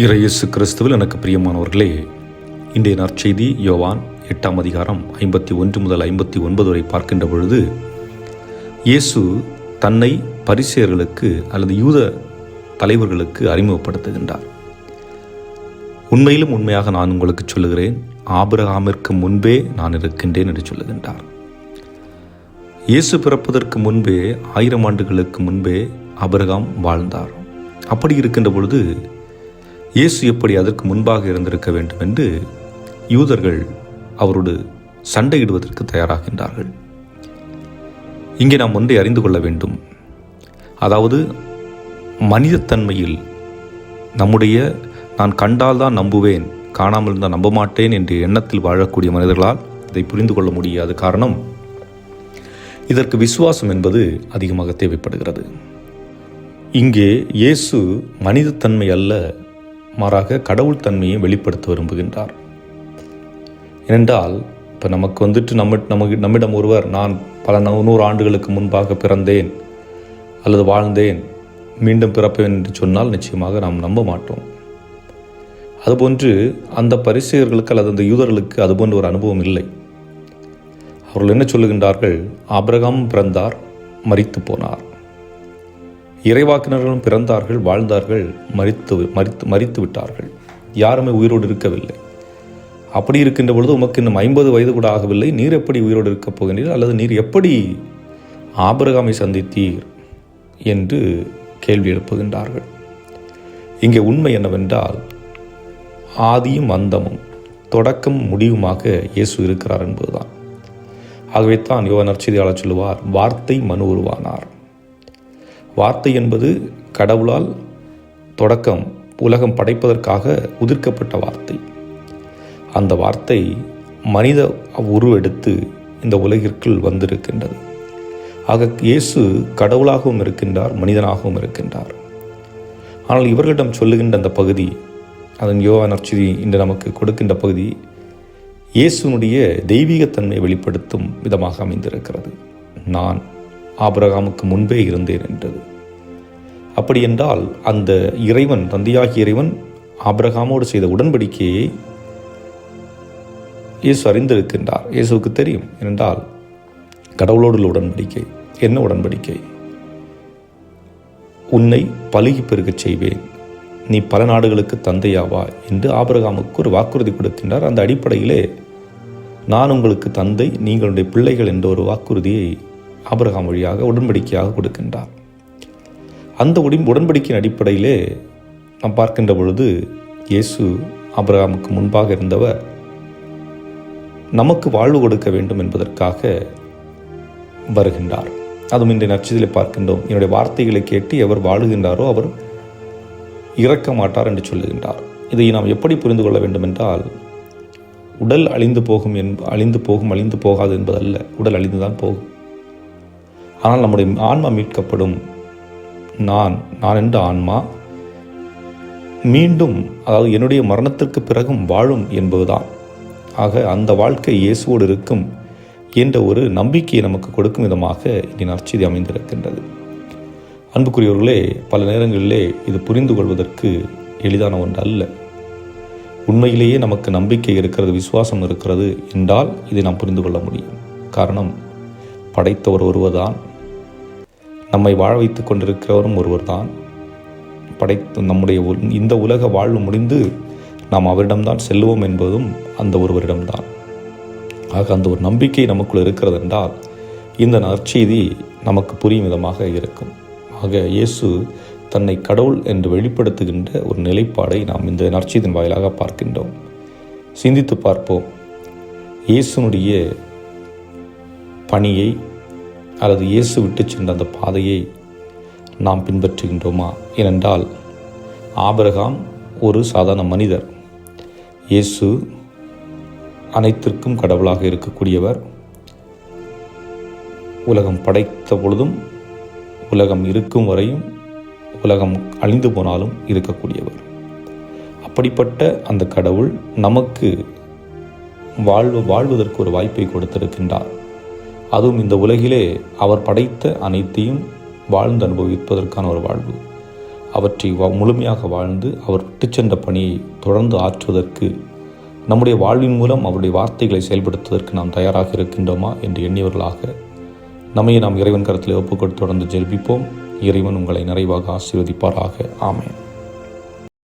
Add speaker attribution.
Speaker 1: இயேசு கிறிஸ்துவில் எனக்கு பிரியமானவர்களே, இன்றைய நற்செய்தி யோவான் 8ஆம் அதிகாரம் 51 முதல் 59 வரை பார்க்கின்ற பொழுது, இயேசு தன்னை பரிசேயர்களுக்கு அல்லது யூத தலைவர்களுக்கு அறிமுகப்படுத்துகின்றார். உண்மையிலும் உண்மையாக நான் உங்களுக்கு சொல்லுகிறேன், ஆபிரகாமிற்கு முன்பே நான் இருக்கின்றேன் என்று சொல்லுகின்றார். இயேசு பிறப்பதற்கு முன்பே 1000 ஆண்டுகளுக்கு முன்பே ஆபிரகாம் வாழ்ந்தார். அப்படி இருக்கின்ற பொழுது இயேசு எப்படி அதற்கு முன்பாக இருந்திருக்க வேண்டும் என்று யூதர்கள் அவரோடு சண்டையிடுவதற்கு தயாராகின்றார்கள். இங்கே நாம் ஒன்றை அறிந்து கொள்ள வேண்டும். அதாவது மனிதத்தன்மையில் நம்முடைய நான் கண்டால்தான் நம்புவேன், காணாமல் இருந்தால் நம்ப மாட்டேன் என்ற எண்ணத்தில் வாழக்கூடிய மனிதர்களால் இதை புரிந்து கொள்ள முடியாது. காரணம், இதற்கு விசுவாசம் என்பது அதிகமாக தேவைப்படுகிறது. இங்கே இயேசு மனிதத்தன்மை அல்ல, மாறாக கடவுள் தன்மையை வெளிப்படுத்த விரும்புகின்றார். ஏனென்றால் இப்போ நமக்கு நம்மிடம் ஒருவர் நான் பல 100 ஆண்டுகளுக்கு முன்பாக பிறந்தேன் அல்லது வாழ்ந்தேன், மீண்டும் பிறப்பேன் என்று சொன்னால் நிச்சயமாக நாம் நம்ப மாட்டோம். அதுபோன்று அந்த பரிசேயர்களுக்கு அல்லது அந்த யூதர்களுக்கு அதுபோன்ற ஒரு அனுபவம் இல்லை. அவர்கள் என்ன சொல்லுகின்றார்கள்? ஆபிரகாம் பிறந்தார், மரித்து போனார். இறைவாக்கினர்களும் பிறந்தார்கள், வாழ்ந்தார்கள், மரித்து விட்டார்கள். யாருமே உயிரோடு இருக்கவில்லை. அப்படி இருக்கின்ற பொழுது உமக்கு இன்னும் 50 வயது கூட ஆகவில்லை, நீர் எப்படி உயிரோடு இருக்கப் போகின்றீர்கள், அல்லது நீர் எப்படி ஆபிரகாமை சந்தித்தீர் என்று கேள்வி எழுப்புகின்றார்கள். இங்கே உண்மை என்னவென்றால், ஆதியும் அந்தமும் தொடக்கம் முடிவுமாக இயேசு இருக்கிறார் என்பதுதான். ஆகவே தான் யோவான் நற்செய்தியாளர் சொல்லுவார், வார்த்தை மனு உருவானார். வார்த்தை என்பது கடவுளால் தொடக்கம் உலகம் படைப்பதற்காக உதிர்க்கப்பட்ட வார்த்தை. அந்த வார்த்தை மனித உருவெடுத்து இந்த உலகிற்குள் வந்திருக்கின்றது. ஆக இயேசு கடவுளாகவும் இருக்கின்றார், மனிதனாகவும் இருக்கின்றார். ஆனால் இவர்களிடம் சொல்லுகின்ற அந்த பகுதி, அதன் யோவான் நற்செய்தி இன்று நமக்கு கொடுக்கின்ற பகுதி, இயேசுனுடைய தெய்வீகத்தன்மையை வெளிப்படுத்தும் விதமாக அமைந்திருக்கிறது. நான் ஆபிரகாமுக்கு முன்பே இருந்தேன் என்றது. அப்படி என்றால் அந்த இறைவன், தந்தையாகிய இறைவன் ஆபிரகாமோடு செய்த உடன்படிக்கையை இயேசு அறிந்திருக்கின்றார். இயேசுவுக்கு தெரியும். ஏனென்றால் கடவுளோடு உள்ள உடன்படிக்கை என்ன உடன்படிக்கை? உன்னை பலுகி பெருகச் செய்வேன், நீ பல நாடுகளுக்கு தந்தையாவா என்று ஆபிரகாமுக்கு ஒரு வாக்குறுதி கொடுக்கின்றார். அந்த அடிப்படையிலே நான் உங்களுக்கு தந்தை, நீங்களுடைய பிள்ளைகள் என்ற ஒரு வாக்குறுதியை ஆபிரகாம் வழியாக உடன்படிக்கையாக கொடுக்கின்றார். அந்த உடன்படிக்கையின் அடிப்படையிலே நாம் பார்க்கின்ற பொழுது, இயேசு ஆபிரகாமுக்கு முன்பாக இருந்தவர் நமக்கு வாழ்வு கொடுக்க வேண்டும் என்பதற்காக வருகின்றார். அதுவும் இன்றைய நற்செய்தியிலே பார்க்கின்றோம். என்னுடைய வார்த்தைகளை கேட்டு எவர் வாழுகின்றாரோ அவர் இறக்க மாட்டார் என்று சொல்லுகின்றார். இதை நாம் எப்படி புரிந்து கொள்ள வேண்டும் என்றால், உடல் அழிந்து போகாது என்பதல்ல. உடல் அழிந்துதான் போகும். ஆனால் நம்முடைய ஆன்மா மீட்கப்படும். நான் என்ற ஆன்மா மீண்டும், அதாவது என்னுடைய மரணத்திற்கு பிறகும் வாழும் என்பதுதான். ஆக அந்த வாழ்க்கை இயேசுவோடு இருக்கும் என்ற ஒரு நம்பிக்கையை நமக்கு கொடுக்கும் விதமாக இங்கே நற்செய்தி அமைந்திருக்கின்றது. அன்புக்குரியவர்களே, பல நேரங்களிலே இது புரிந்து கொள்வதற்கு எளிதான ஒன்று அல்ல. உண்மையிலேயே நமக்கு நம்பிக்கை இருக்கிறது, விசுவாசம் இருக்கிறது என்றால் இதை நாம் புரிந்து கொள்ள முடியும். காரணம், படைத்தவர் ஒருவர்தான், நம்மை வாழ வைத்து கொண்டிருக்கிறவரும் ஒருவர்தான். நம்முடைய இந்த உலக வாழ்வு முடிந்து நாம் அவரிடம்தான் செல்லுவோம் என்பதும் அந்த ஒருவரிடம்தான். ஆக அந்த ஒரு நம்பிக்கை நமக்குள் இருக்கிறது என்றால் இந்த நற்செய்தி நமக்கு புரியும் விதமாக இருக்கும். ஆக இயேசு தன்னை கடவுள் என்று வெளிப்படுத்துகின்ற ஒரு நிலைப்பாடை நாம் இந்த நற்செய்தியின் வாயிலாக பார்க்கின்றோம். சிந்தித்து பார்ப்போம். இயேசுனுடைய பணியை அல்லது இயேசு விட்டு சென்ற அந்த பாதையை நாம் பின்பற்றுகின்றோமா? ஏனென்றால் ஆபிரகாம் ஒரு சாதாரண மனிதர், இயேசு அனைத்திற்கும் கடவுளாக இருக்கக்கூடியவர். உலகம் படைத்த பொழுதும், உலகம் இருக்கும் வரையும், உலகம் அழிந்து போனாலும் இருக்கக்கூடியவர். அப்படிப்பட்ட அந்த கடவுள் நமக்கு வாழ்வதற்கு ஒரு வாய்ப்பை கொடுத்திருக்கின்றார். அதுவும் இந்த உலகிலே அவர் படைத்த அனைத்தையும் வாழ்ந்து அனுபவிப்பதற்கான ஒரு வாழ்வு. அவற்றை முழுமையாக வாழ்ந்து அவர் விட்டுச் சென்ற பணியை தொடர்ந்து ஆற்றுவதற்கு, நம்முடைய வாழ்வின் மூலம் அவருடைய வார்த்தைகளை செயல்படுத்துவதற்கு நாம் தயாராக இருக்கின்றோமா என்று எண்ணியவர்களாக நம்மை நாம் இறைவன் கரத்தில் ஒப்புக்கொடுத்து தொடர்ந்து ஜெபிப்போம். இறைவன் உங்களை நிறைவாக ஆசீர்வதிப்பாராக. ஆமென்.